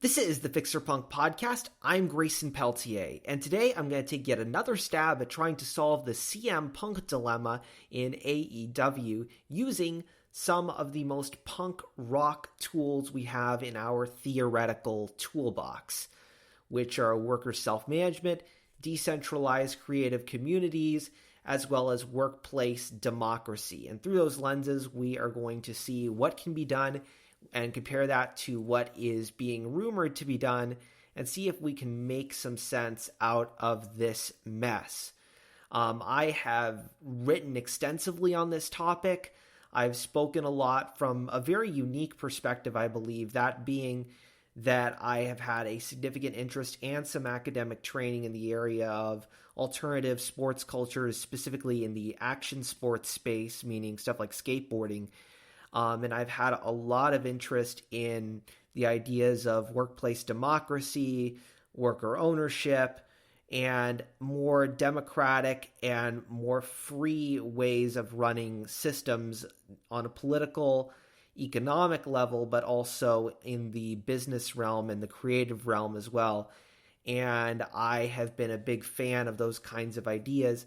This is the Fixer Punk Podcast. I'm Grayson Peltier, and today I'm going to take yet another stab at trying to solve the CM Punk dilemma in AEW using some of the most punk rock tools we have in our theoretical toolbox, which are worker self-management, decentralized creative communities, as well as workplace democracy. And through those lenses, we are going to see what can be done and compare that to what is being rumored to be done and see if we can make some sense out of this mess. I have written extensively on this topic. I've spoken a lot from a very unique perspective, I believe, that being that I have had a significant interest and some academic training in the area of alternative sports cultures, specifically in the action sports space, meaning stuff like skateboarding. And I've had a lot of interest in the ideas of workplace democracy, worker ownership, and more democratic and more free ways of running systems on a political, economic level, but also in the business realm and the creative realm as well. And I have been a big fan of those kinds of ideas.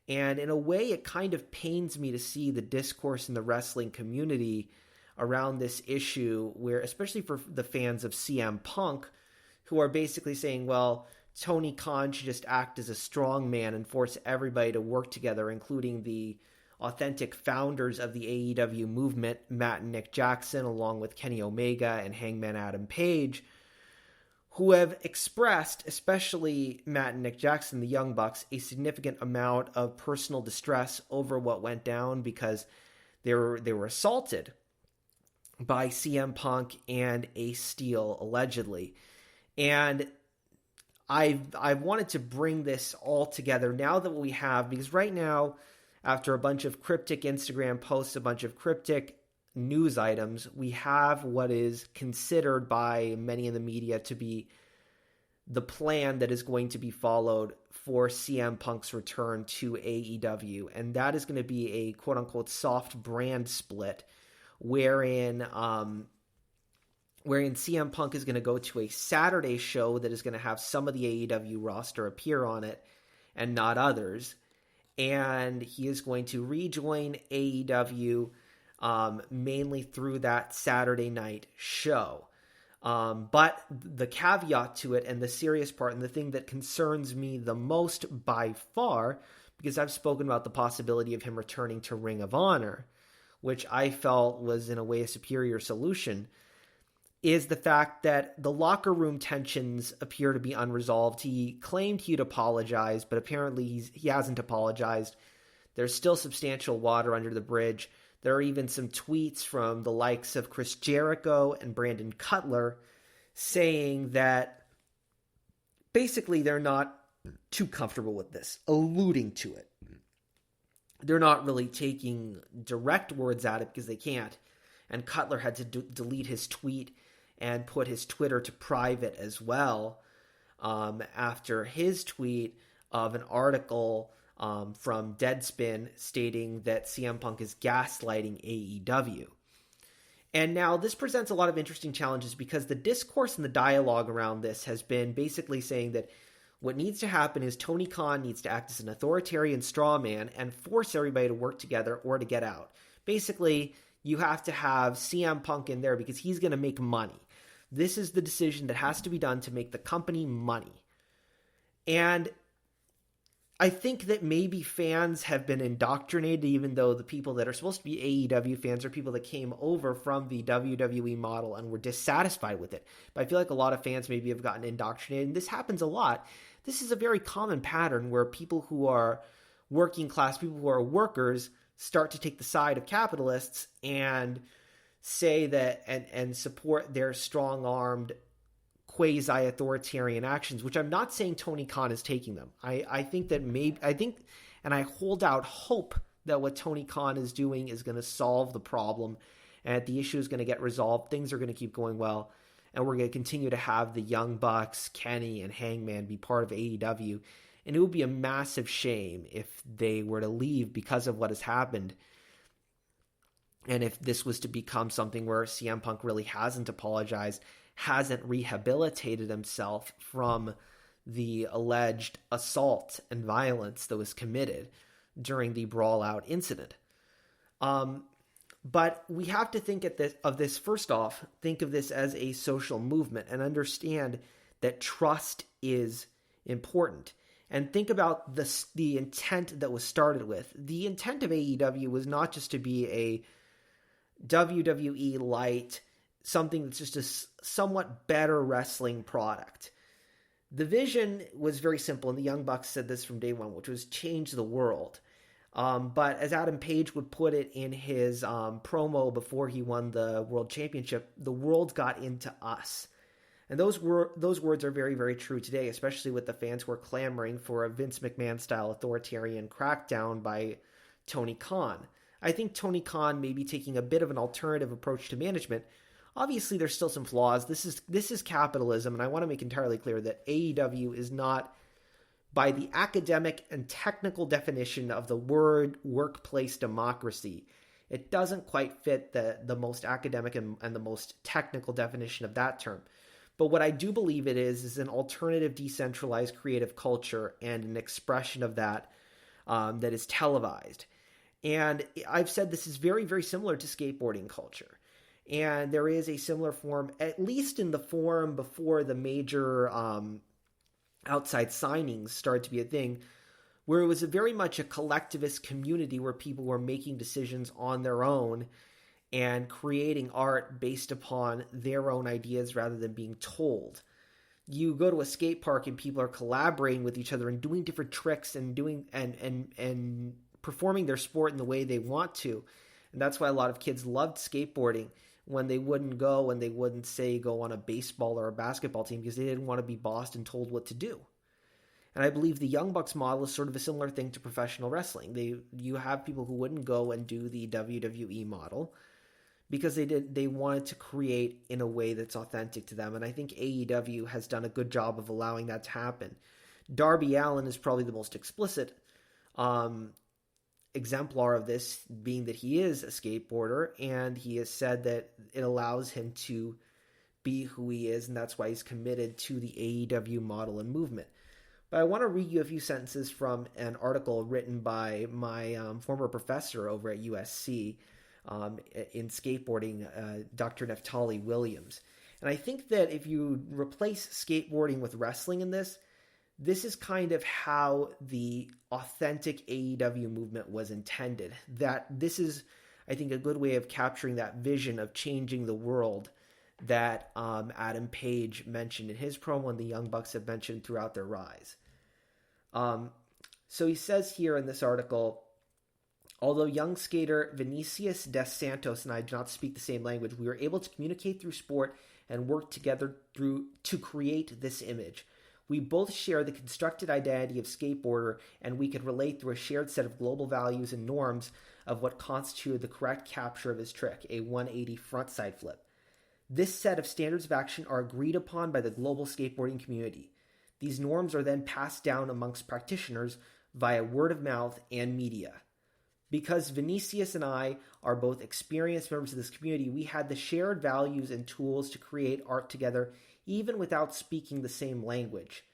And in a way, it kind of pains me to see the discourse in the wrestling community around this issue, where, especially for the fans of CM Punk, who are basically saying, well, Tony Khan should just act as a strong man and force everybody to work together, including the authentic founders of the AEW movement, Matt and Nick Jackson, along with Kenny Omega and Hangman Adam Page, who have expressed, especially Matt and Nick Jackson, the Young Bucks, a significant amount of personal distress over what went down because they were assaulted by CM Punk and Ace Steel, allegedly. And I've wanted to bring this all together now that we have, because right now, after a bunch of cryptic Instagram posts, a bunch of cryptic news items, we have what is considered by many in the media to be the plan that is going to be followed for CM Punk's return to AEW. And that is going to be a quote-unquote soft brand split wherein CM Punk is going to go to a Saturday show that is going to have some of the AEW roster appear on it and not others. And he is going to rejoin AEW mainly through that Saturday night show. But the caveat to it, and the serious part, and the thing that concerns me the most by far, because I've spoken about the possibility of him returning to Ring of Honor, which I felt was in a way a superior solution, is the fact that the locker room tensions appear to be unresolved. He claimed he'd apologized, but apparently he hasn't apologized. There's still substantial water under the bridge. There are even some tweets from the likes of Chris Jericho and Brandon Cutler saying that basically they're not too comfortable with this, alluding to it. They're not really taking direct words at it because they can't. And Cutler had to delete his tweet and put his Twitter to private as well after his tweet of an article from Deadspin stating that CM Punk is gaslighting AEW. And now this presents a lot of interesting challenges because the discourse and the dialogue around this has been basically saying that what needs to happen is Tony Khan needs to act as an authoritarian straw man and force everybody to work together or to get out. Basically, you have to have CM Punk in there because he's going to make money. This is the decision that has to be done to make the company money. And I think that maybe fans have been indoctrinated, even though the people that are supposed to be AEW fans are people that came over from the WWE model and were dissatisfied with it. But I feel like a lot of fans maybe have gotten indoctrinated, and this happens a lot. This is a very common pattern where people who are working class, people who are workers, start to take the side of capitalists and say that and support their strong-armed quasi-authoritarian actions, which I'm not saying Tony Khan is taking them. I think and I hold out hope that what Tony Khan is doing is going to solve the problem and the issue is going to get resolved. Things are going to keep going well. And we're going to continue to have the Young Bucks, Kenny, and Hangman be part of AEW. And it would be a massive shame if they were to leave because of what has happened. And if this was to become something where CM Punk really hasn't apologized, hasn't rehabilitated himself from the alleged assault and violence that was committed during the Brawl Out incident. But we have to think of this first off, think of this as a social movement and understand that trust is important. And think about the intent that was started with. The intent of AEW was not just to be a WWE light, something that's just a somewhat better wrestling product. The vision was very simple, and the Young Bucks said this from day one, which was change the world. But as Adam Page would put it in his promo before he won the World Championship, the world got into us. And those words are very, very true today, especially with the fans who are clamoring for a Vince McMahon-style authoritarian crackdown by Tony Khan. I think Tony Khan may be taking a bit of an alternative approach to management. Obviously, there's still some flaws. This is capitalism, and I want to make entirely clear that AEW is not, by the academic and technical definition of the word workplace democracy, it doesn't quite fit the most academic and the most technical definition of that term. But what I do believe it is an alternative, decentralized creative culture and an expression of that that is televised. And I've said this is very, very similar to skateboarding culture. And there is a similar form, at least in the form before the major outside signings started to be a thing, where it was very much a collectivist community where people were making decisions on their own and creating art based upon their own ideas rather than being told. You go to a skate park and people are collaborating with each other and doing different tricks and doing and performing their sport in the way they want to. And that's why a lot of kids loved skateboarding when they wouldn't go and they wouldn't say go on a baseball or a basketball team because they didn't want to be bossed and told what to do. And I believe the Young Bucks model is sort of a similar thing to professional wrestling. You have people who wouldn't go and do the WWE model because they wanted to create in a way that's authentic to them. And I think AEW has done a good job of allowing that to happen. Darby Allin is probably the most explicit exemplar of this, being that he is a skateboarder, and he has said that it allows him to be who he is, and that's why he's committed to the AEW model and movement. But I want to read you a few sentences from an article written by my former professor over at USC in skateboarding, Dr. Neftali Williams. And I think that if you replace skateboarding with wrestling in this is kind of how the authentic AEW movement was intended. That this is, I think, a good way of capturing that vision of changing the world that Adam Page mentioned in his promo and the Young Bucks have mentioned throughout their rise. So he says here in this article, although young skater Vinicius dos Santos and I do not speak the same language, we were able to communicate through sport and work together to create this image. We both share the constructed identity of skateboarder, and we could relate through a shared set of global values and norms of what constituted the correct capture of his trick, a 180 frontside flip. This set of standards of action are agreed upon by the global skateboarding community. These norms are then passed down amongst practitioners via word of mouth and media. Because Vinicius and I are both experienced members of this community, we had the shared values and tools to create art together even without speaking the same language.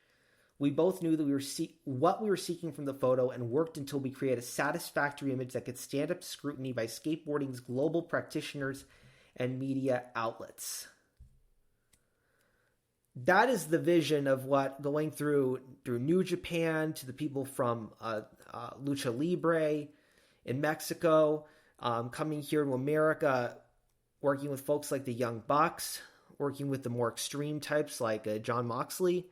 We both knew that what we were seeking from the photo and worked until we created a satisfactory image that could stand up to scrutiny by skateboarding's global practitioners and media outlets. That is the vision of what going through New Japan to the people from Lucha Libre in Mexico, coming here to America, working with folks like the Young Bucks, working with the more extreme types like John Moxley.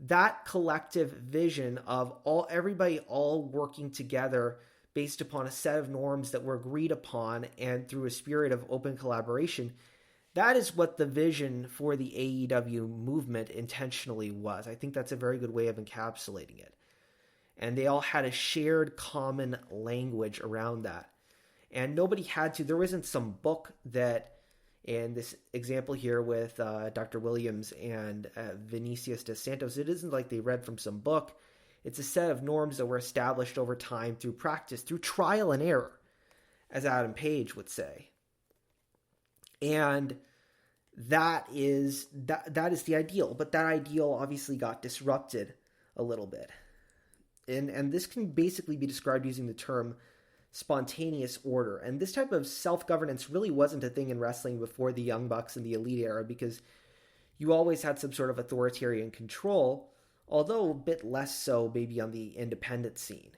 That collective vision of everybody all working together based upon a set of norms that were agreed upon and through a spirit of open collaboration, that is what the vision for the AEW movement intentionally was. I think that's a very good way of encapsulating it. And they all had a shared common language around that. And nobody had to, there isn't some book that, in this example here with Dr. Williams and Vinicius dos Santos, it isn't like they read from some book. It's a set of norms that were established over time through practice, through trial and error. as Adam Page would say. And that is the ideal, but that ideal obviously got disrupted a little bit. And this can basically be described using the term spontaneous order. And this type of self-governance really wasn't a thing in wrestling before the Young Bucks and the Elite era, because you always had some sort of authoritarian control, although a bit less so maybe on the independent scene.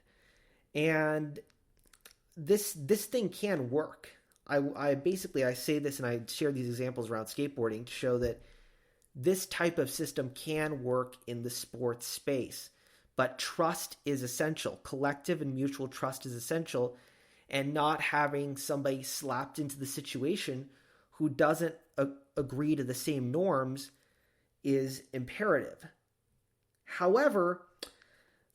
And this thing can work. I say this, and I share these examples around skateboarding to show that this type of system can work in the sports space. But trust is essential. Collective and mutual trust is essential. And not having somebody slapped into the situation who doesn't agree to the same norms is imperative. However,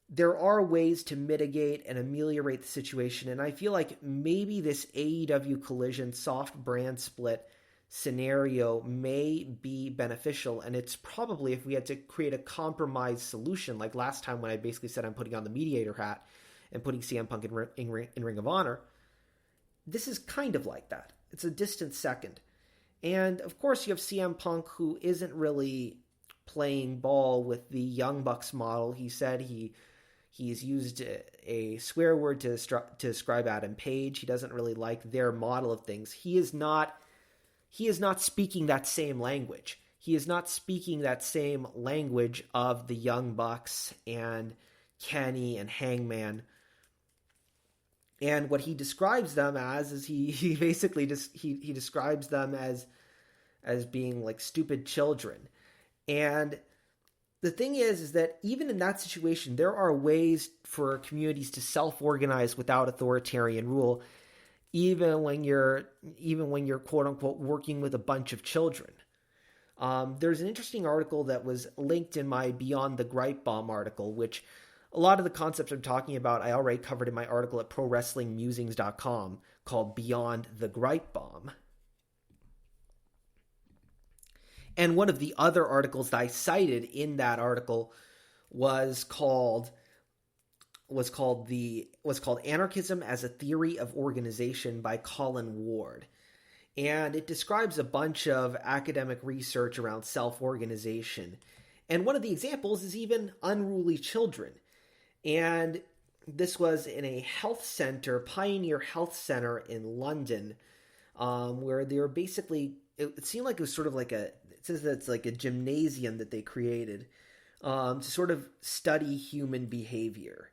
there are ways to mitigate and ameliorate the situation, and I feel like maybe this AEW Collision soft brand split scenario may be beneficial, and it's probably, if we had to create a compromise solution, like last time when I basically said I'm putting on the mediator hat and putting CM Punk in Ring of Honor, this is kind of like that. It's a distant second. And of course you have CM Punk, who isn't really playing ball with the Young Bucks model. He said he's used a swear word to describe Adam Page. He doesn't really like their model of things. He is not speaking that same language. He is not speaking that same language of the Young Bucks and Kenny and Hangman. And what he describes them as is he basically he describes them as being like stupid children. And the thing is that even in that situation, there are ways for communities to self-organize without authoritarian rule, even when you're quote unquote working with a bunch of children. There's an interesting article that was linked in my Beyond the Gripe Bomb article, which a lot of the concepts I'm talking about I already covered in my article at ProWrestlingMusings.com called Beyond the Gripe Bomb. And one of the other articles that I cited in that article was called Anarchism as a Theory of Organization by Colin Ward. And it describes a bunch of academic research around self-organization. And one of the examples is even unruly children. And this was in a health center, Pioneer Health Center in London, where they were basically, it seemed like it was sort of like it says that it's like a gymnasium that they created to sort of study human behavior.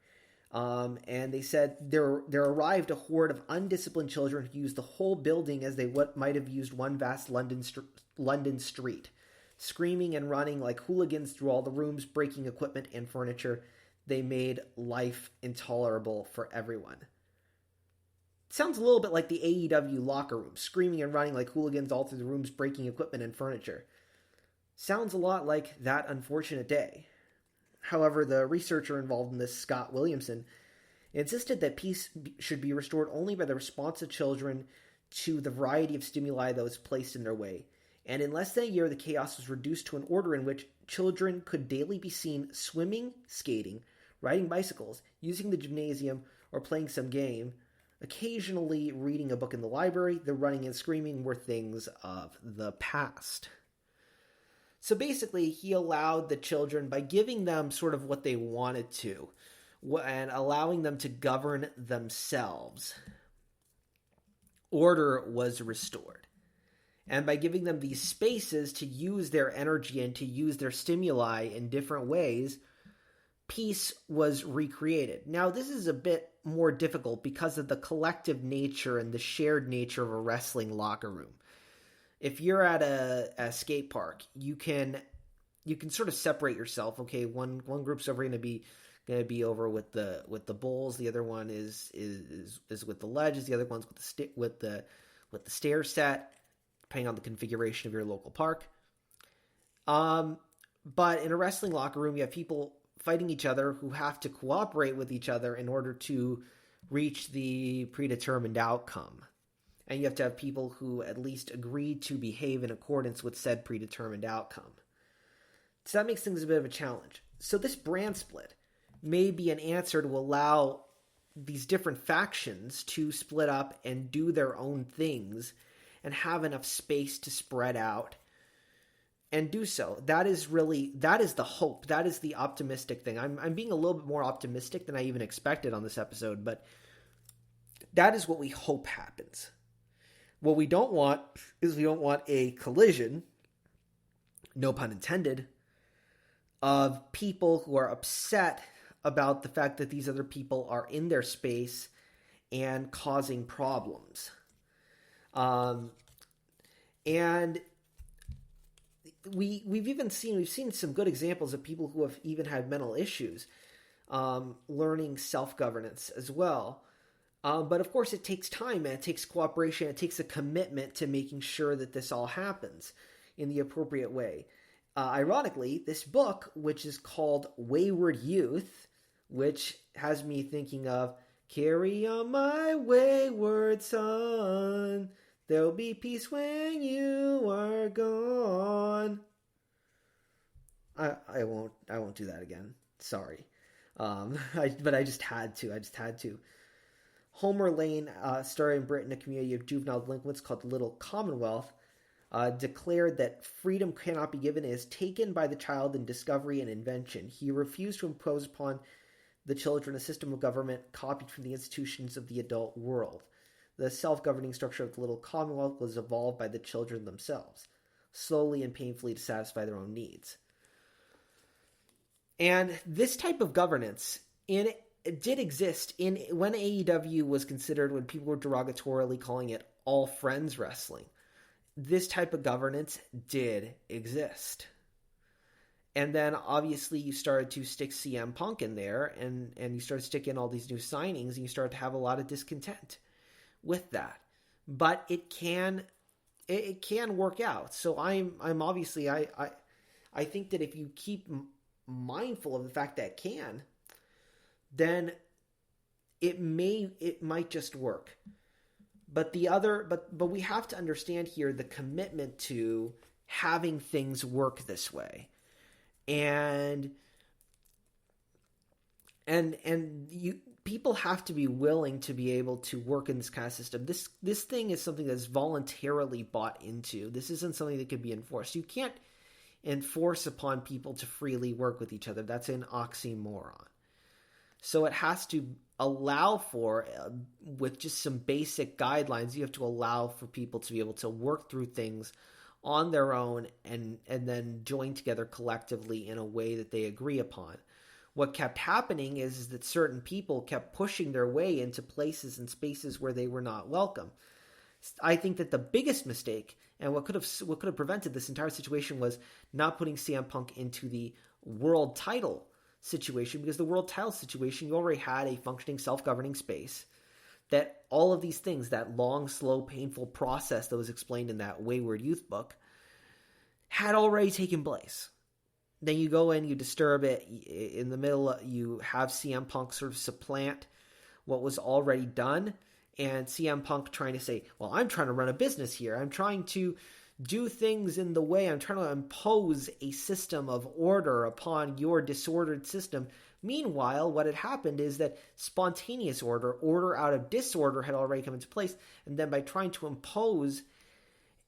And they said there arrived a horde of undisciplined children who used the whole building as they might have used one vast London street, screaming and running like hooligans through all the rooms, breaking equipment and furniture. They made life intolerable for everyone. Sounds a little bit like the AEW locker room, screaming and running like hooligans all through the rooms, breaking equipment and furniture. Sounds a lot like that unfortunate day. However, the researcher involved in this, Scott Williamson, insisted that peace should be restored only by the response of children to the variety of stimuli that was placed in their way. And in less than a year, the chaos was reduced to an order in which children could daily be seen swimming, skating, riding bicycles, using the gymnasium, or playing some game. Occasionally reading a book in the library, the running and screaming were things of the past. So basically, he allowed the children, by giving them sort of what they wanted to, and allowing them to govern themselves, order was restored. And by giving them these spaces to use their energy and to use their stimuli in different ways, peace was recreated. Now, this is a bit more difficult because of the collective nature and the shared nature of a wrestling locker room. If you're at a skate park, you can sort of separate yourself. Okay, one group's over going to be over with the bulls. The other one is with the ledges. The other one's with the stair set, depending on the configuration of your local park. But in a wrestling locker room, you have people fighting each other who have to cooperate with each other in order to reach the predetermined outcome. And you have to have people who at least agree to behave in accordance with said predetermined outcome. So that makes things a bit of a challenge. So this brand split may be an answer to allow these different factions to split up and do their own things and have enough space to spread out and do so. That is the hope. That is the optimistic thing. I'm being a little bit more optimistic than I even expected on this episode, but that is what we hope happens. What we don't want is we don't want a collision, no pun intended, of people who are upset about the fact that these other people are in their space and causing problems. And we've seen some good examples of people who have even had mental issues, learning self-governance as well. But of course it takes time, and it takes cooperation, it takes a commitment to making sure that this all happens in the appropriate way. Ironically, this book, which is called Wayward Youth, which has me thinking of, carry on my wayward son, there'll be peace when you are gone. I won't do that again. Sorry. But I just had to. Homer Lane, starring in Britain, a community of juvenile delinquents called the Little Commonwealth, declared that freedom cannot be given is taken by the child in discovery and invention. He refused to impose upon the children a system of government copied from the institutions of the adult world. The self-governing structure of the Little Commonwealth was evolved by the children themselves, slowly and painfully to satisfy their own needs. And this type of governance did exist when AEW was considered, when people were derogatorily calling it all friends wrestling. This type of governance did exist. And then obviously you started to stick CM Punk in there, and you started sticking all these new signings, and you started to have a lot of discontent with that. But it can work out. So I'm obviously, I think that if you keep mindful of the fact that it can, then it might just work. But but we have to understand here the commitment to having things work this way. And people have to be willing to be able to work in this kind of system. This thing is something that's voluntarily bought into. This isn't something that can be enforced. You can't enforce upon people to freely work with each other. That's an oxymoron. So it has to allow for, with just some basic guidelines, you have to allow for people to be able to work through things on their own and then join together collectively in a way that they agree upon. What kept happening is that certain people kept pushing their way into places and spaces where they were not welcome. I think that the biggest mistake, and what could have prevented this entire situation, was not putting CM Punk into the world title situation, because the world title situation, you already had a functioning self-governing space, that all of these things, that long, slow, painful process that was explained in that Wayward Youth book, had already taken place. Then you go in, you disturb it, in the middle, you have CM Punk sort of supplant what was already done, and CM Punk trying to say, well, I'm trying to run a business here, I'm trying to do things in the way, I'm trying to impose a system of order upon your disordered system. Meanwhile, what had happened is that spontaneous order out of disorder, had already come into place, and then by trying to impose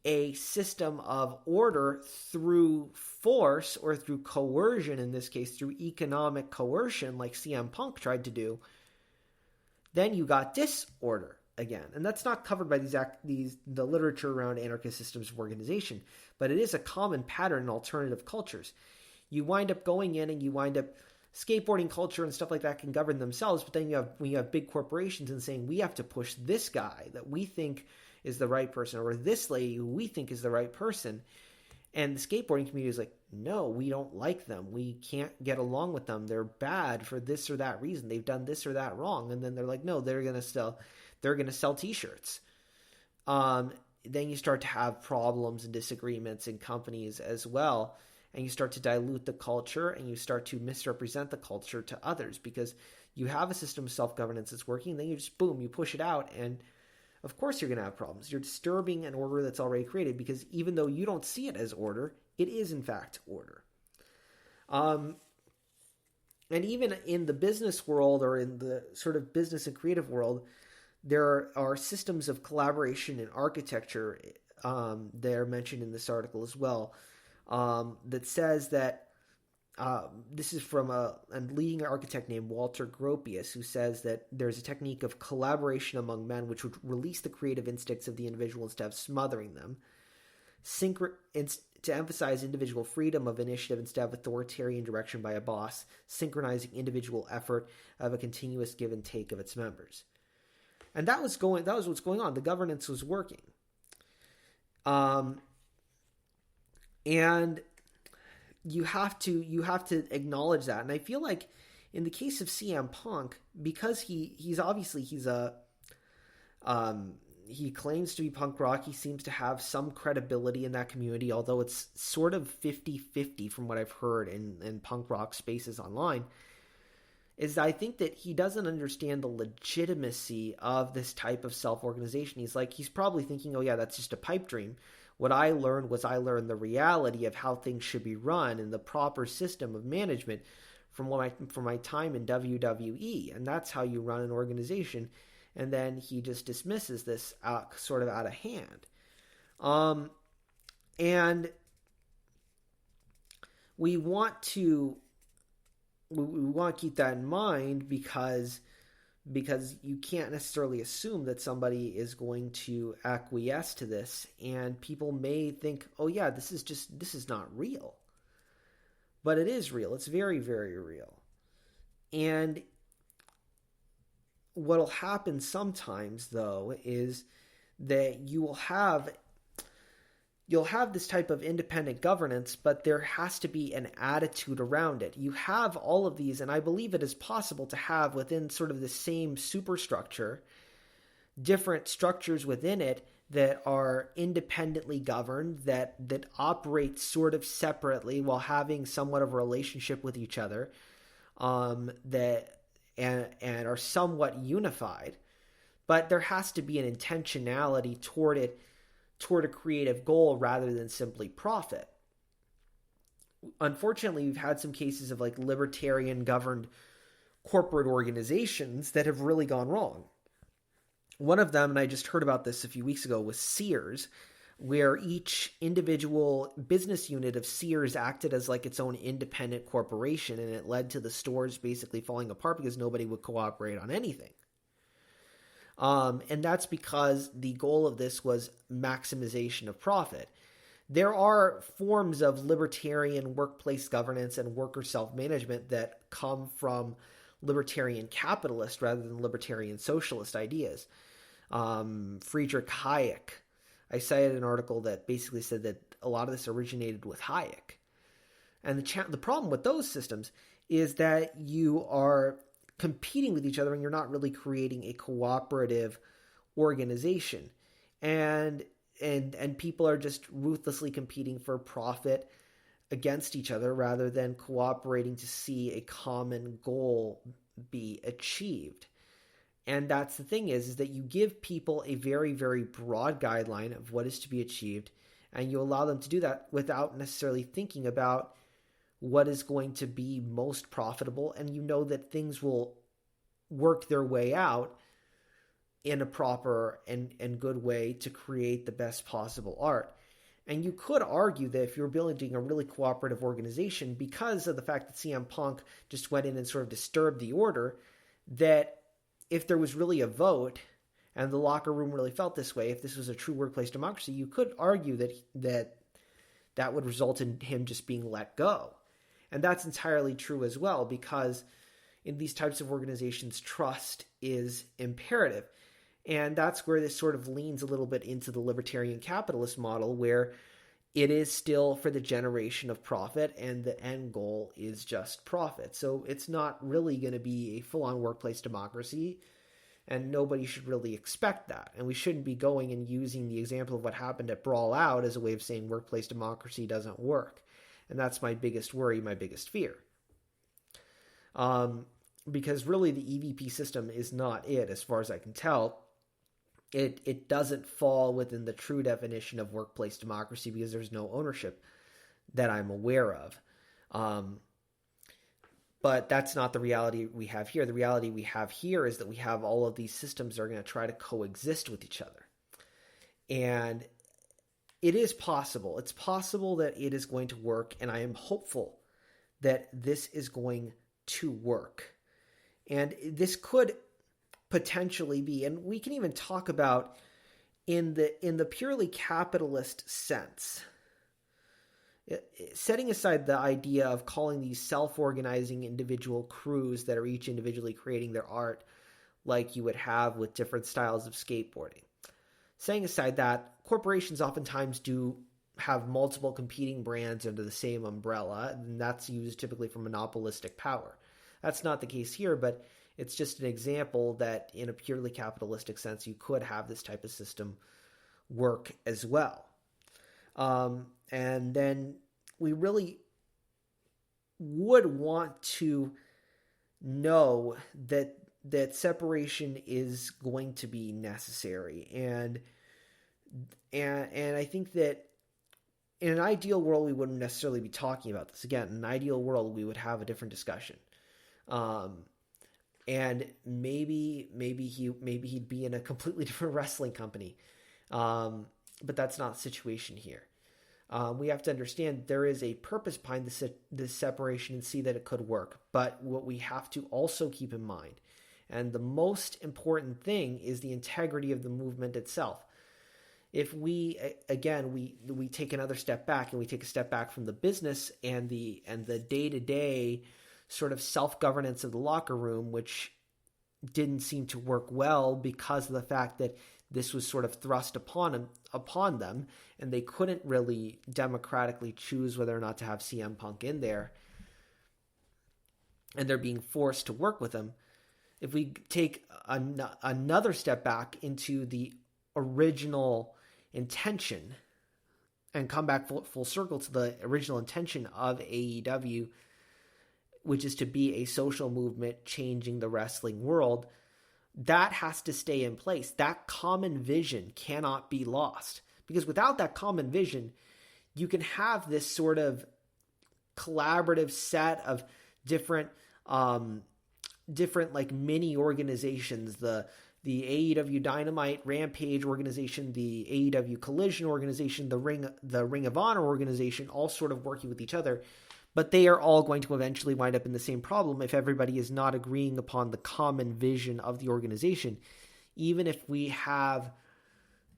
a system of order through force, or through coercion, in this case through economic coercion like CM Punk tried to do, then you got disorder again. And that's not covered by the literature around anarchist systems of organization, but it is a common pattern in alternative cultures. You wind up going in and you wind up skateboarding culture and stuff like that can govern themselves, but then when you have big corporations and saying, we have to push this guy that we think is the right person, or this lady who we think is the right person, and the skateboarding community is like, no, we don't like them, we can't get along with them, they're bad for this or that reason, they've done this or that wrong, and then they're like, no, they're going to sell t-shirts. Then you start to have problems and disagreements in companies as well, and you start to dilute the culture, and you start to misrepresent the culture to others, because you have a system of self-governance that's working, then you just, boom, you push it out, and of course you're going to have problems. You're disturbing an order that's already created, because even though you don't see it as order, it is in fact order. And even in the business world, or in the sort of business and creative world, there are systems of collaboration and architecture that are mentioned in this article as well, that says that this is from a leading architect named Walter Gropius, who says that there's a technique of collaboration among men which would release the creative instincts of the individual instead of smothering them, to emphasize individual freedom of initiative instead of authoritarian direction by a boss, synchronizing individual effort of a continuous give and take of its members. And that was what's going on. The governance was working. And you have to acknowledge that. And I feel like in the case of CM Punk, because he claims to be punk rock, he seems to have some credibility in that community, although it's sort of 50-50 from what I've heard in punk rock spaces online, is I think that he doesn't understand the legitimacy of this type of self-organization. He's probably thinking, oh yeah, that's just a pipe dream. What I learned the reality of how things should be run and the proper system of management from my time in WWE, and that's how you run an organization. And then he just dismisses this sort of out of hand. And we want to keep that in mind because you can't necessarily assume that somebody is going to acquiesce to this, and people may think, oh yeah, this is not real. But it is real. It's very, very real. And what'll happen sometimes, though, is that you'll have this type of independent governance, but there has to be an attitude around it. You have all of these, and I believe it is possible to have within sort of the same superstructure, different structures within it that are independently governed, that operate sort of separately while having somewhat of a relationship with each other, that are somewhat unified. But there has to be an intentionality toward a creative goal rather than simply profit. Unfortunately, we've had some cases of like libertarian governed corporate organizations that have really gone wrong. One of them, and I just heard about this a few weeks ago, was Sears, where each individual business unit of Sears acted as like its own independent corporation, and it led to the stores basically falling apart because nobody would cooperate on anything. And that's because the goal of this was maximization of profit. There are forms of libertarian workplace governance and worker self-management that come from libertarian capitalist rather than libertarian socialist ideas. Friedrich Hayek. I cited an article that basically said that a lot of this originated with Hayek. And the problem with those systems is that you are competing with each other and you're not really creating a cooperative organization. And people are just ruthlessly competing for profit against each other rather than cooperating to see a common goal be achieved. And that's the thing is that you give people a very, very broad guideline of what is to be achieved, and you allow them to do that without necessarily thinking about what is going to be most profitable, and you know that things will work their way out in a proper and good way to create the best possible art. And you could argue that if you're building a really cooperative organization, because of the fact that CM Punk just went in and sort of disturbed the order, that if there was really a vote and the locker room really felt this way, if this was a true workplace democracy, you could argue that would result in him just being let go. And that's entirely true as well, because in these types of organizations, trust is imperative. And that's where this sort of leans a little bit into the libertarian capitalist model, where it is still for the generation of profit and the end goal is just profit. So it's not really going to be a full-on workplace democracy, and nobody should really expect that. And we shouldn't be going and using the example of what happened at Brawl Out as a way of saying workplace democracy doesn't work. And that's my biggest worry, my biggest fear. Because really the EVP system is not it, as far as I can tell. It doesn't fall within the true definition of workplace democracy because there's no ownership that I'm aware of. But that's not the reality we have here. The reality we have here is that we have all of these systems that are going to try to coexist with each other. And it is possible. It's possible that it is going to work, and I am hopeful that this is going to work. And this could potentially be, and we can even talk about in the purely capitalist sense, setting aside the idea of calling these self-organizing individual crews that are each individually creating their art like you would have with different styles of skateboarding. Setting aside that, corporations oftentimes do have multiple competing brands under the same umbrella, and that's used typically for monopolistic power. That's not the case here, but it's just an example that in a purely capitalistic sense, you could have this type of system work as well. And then we really would want to know that separation is going to be necessary. And I think that in an ideal world, we wouldn't necessarily be talking about this. Again, in an ideal world, we would have a different discussion. And maybe he'd be in a completely different wrestling company. But that's not the situation here. We have to understand there is a purpose behind this separation and see that it could work. But what we have to also keep in mind, and the most important thing, is the integrity of the movement itself. If we take another step back, and we take a step back from the business and the day-to-day sort of self-governance of the locker room, which didn't seem to work well because of the fact that this was sort of thrust upon them, and they couldn't really democratically choose whether or not to have CM Punk in there, and they're being forced to work with him. If we take another step back into the original intention and come back full circle to the original intention of AEW, which is to be a social movement changing the wrestling world, that has to stay in place. That common vision cannot be lost, because without that common vision, you can have this sort of collaborative set of different like mini organizations, the AEW Dynamite Rampage organization, the AEW Collision organization, the Ring of Honor organization, all sort of working with each other. But they are all going to eventually wind up in the same problem if everybody is not agreeing upon the common vision of the organization. Even if we have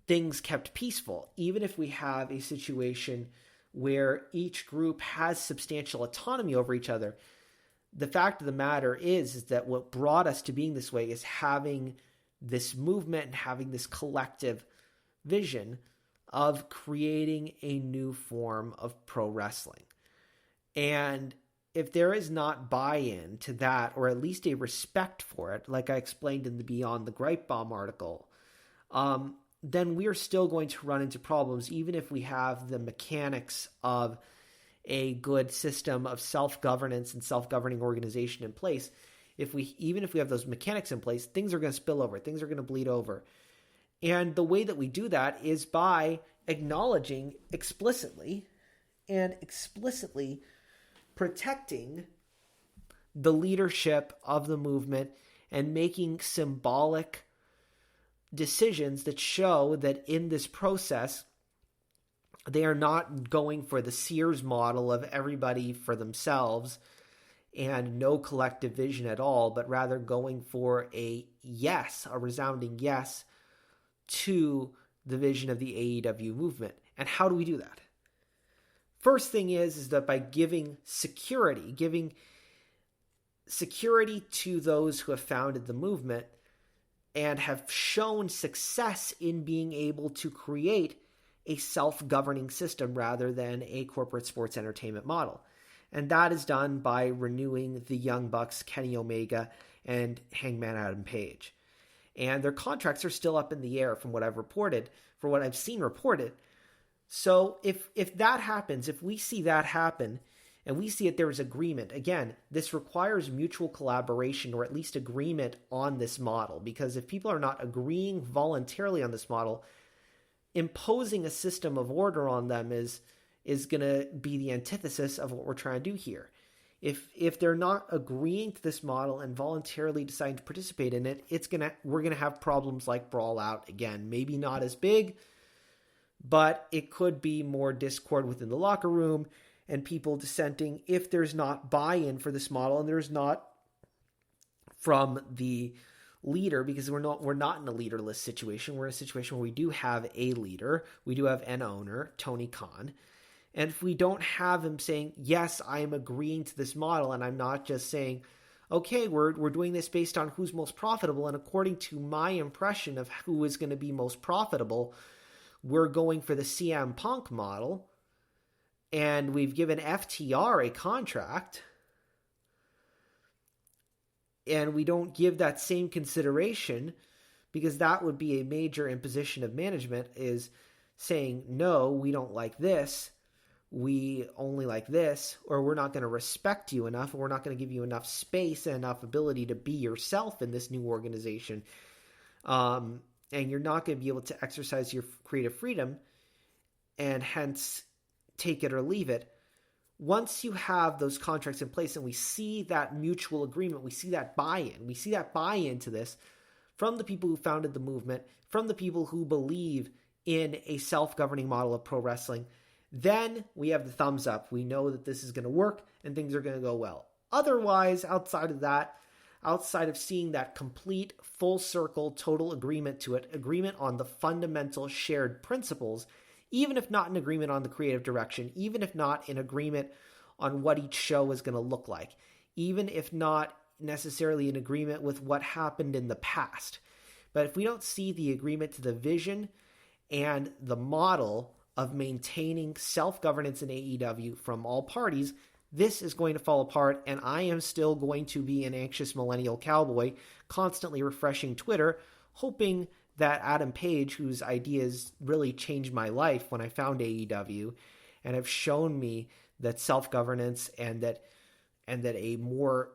things kept peaceful, even if we have a situation where each group has substantial autonomy over each other, the fact of the matter is that what brought us to being this way is having this movement and having this collective vision of creating a new form of pro wrestling. And if there is not buy-in to that, or at least a respect for it, like I explained in the Beyond the Gripe Bomb article, then we are still going to run into problems, even if we have the mechanics of a good system of self-governance and self-governing organization in place. Even if we have those mechanics in place, things are going to spill over. Things are going to bleed over. And the way that we do that is by acknowledging explicitly protecting the leadership of the movement and making symbolic decisions that show that in this process, they are not going for the Sears model of everybody for themselves and no collective vision at all, but rather going for a resounding yes to the vision of the AEW movement. And how do we do that? First thing is that by giving security to those who have founded the movement and have shown success in being able to create a self-governing system rather than a corporate sports entertainment model. And that is done by renewing the Young Bucks, Kenny Omega, and Hangman Adam Page. And their contracts are still up in the air from what I've seen reported. So if that happens, if we see that happen, and we see that there is agreement, again, this requires mutual collaboration or at least agreement on this model, because if people are not agreeing voluntarily on this model, imposing a system of order on them is going to be the antithesis of what we're trying to do here. If they're not agreeing to this model and voluntarily deciding to participate in it, we're gonna have problems like Brawl Out again. Maybe not as big, but it could be more discord within the locker room and people dissenting if there's not buy-in for this model and there's not from the leader, because we're not in a leaderless situation. We're in a situation where we do have a leader, we do have an owner, Tony Khan. And if we don't have him saying, yes, I am agreeing to this model, and I'm not just saying, okay, we're doing this based on who's most profitable, and according to my impression of who is going to be most profitable, we're going for the CM Punk model, and we've given FTR a contract, and we don't give that same consideration, because that would be a major imposition of management, is saying, no, we don't like this, we only like this, or we're not going to respect you enough, or we're not going to give you enough space and enough ability to be yourself in this new organization. And you're not going to be able to exercise your creative freedom and hence take it or leave it. Once you have those contracts in place and we see that mutual agreement, we see that buy-in to this from the people who founded the movement, from the people who believe in a self-governing model of pro wrestling, then we have the thumbs up. We know that this is going to work and things are going to go well. Otherwise, outside of that, outside of seeing that complete, full circle, total agreement to it, agreement on the fundamental shared principles, even if not in agreement on the creative direction, even if not in agreement on what each show is going to look like, even if not necessarily in agreement with what happened in the past. But if we don't see the agreement to the vision and the model of maintaining self-governance in AEW from all parties, this is going to fall apart, and I am still going to be an anxious millennial cowboy, constantly refreshing Twitter, hoping that Adam Page, whose ideas really changed my life when I found AEW and have shown me that self-governance and that a more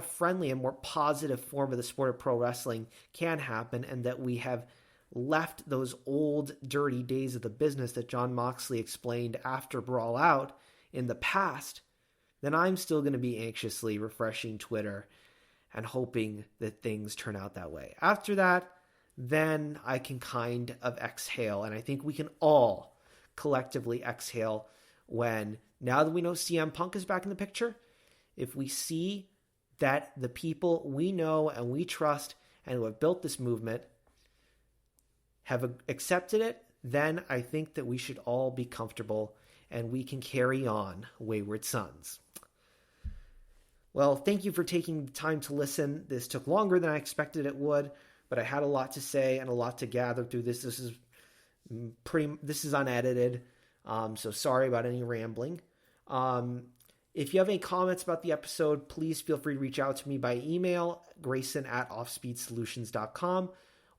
friendly and more positive form of the sport of pro wrestling can happen, and that we have left those old dirty days of the business that Jon Moxley explained after Brawl Out in the past, then I'm still going to be anxiously refreshing Twitter and hoping that things turn out that way. After that, then I can kind of exhale, and I think we can all collectively exhale when, now that we know CM Punk is back in the picture, if we see that the people we know and we trust and who have built this movement have accepted it, then I think that we should all be comfortable and we can carry on, Wayward Sons. Well, thank you for taking the time to listen. This took longer than I expected it would, but I had a lot to say and a lot to gather through this. This is unedited, so sorry about any rambling. If you have any comments about the episode, please feel free to reach out to me by email, grayson@offspeedsolutions.com,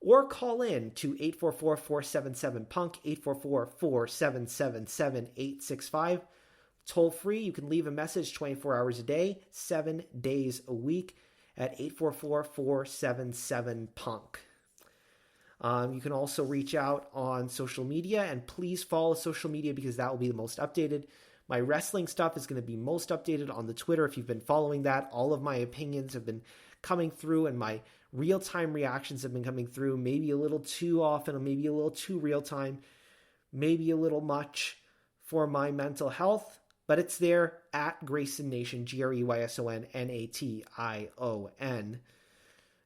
or call in to 844-477-PUNK, 844-477-7865. Toll free, you can leave a message 24 hours a day, 7 days a week at 844-477-PUNK. You can also reach out on social media, and please follow social media because that will be the most updated. My wrestling stuff is going to be most updated on the Twitter. If you've been following that, all of my opinions have been coming through and my real-time reactions have been coming through, maybe a little too often, maybe a little too real-time, maybe a little much for my mental health, but it's there at Grayson Nation, GreysonNation.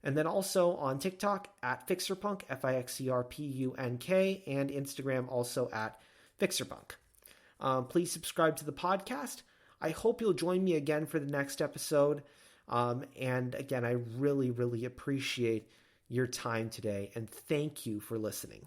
And then also on TikTok at FixerPunk, FIXERPUNK, and Instagram also at FixerPunk. Please subscribe to the podcast. I hope you'll join me again for the next episode. And again, I really, really appreciate your time today, and thank you for listening.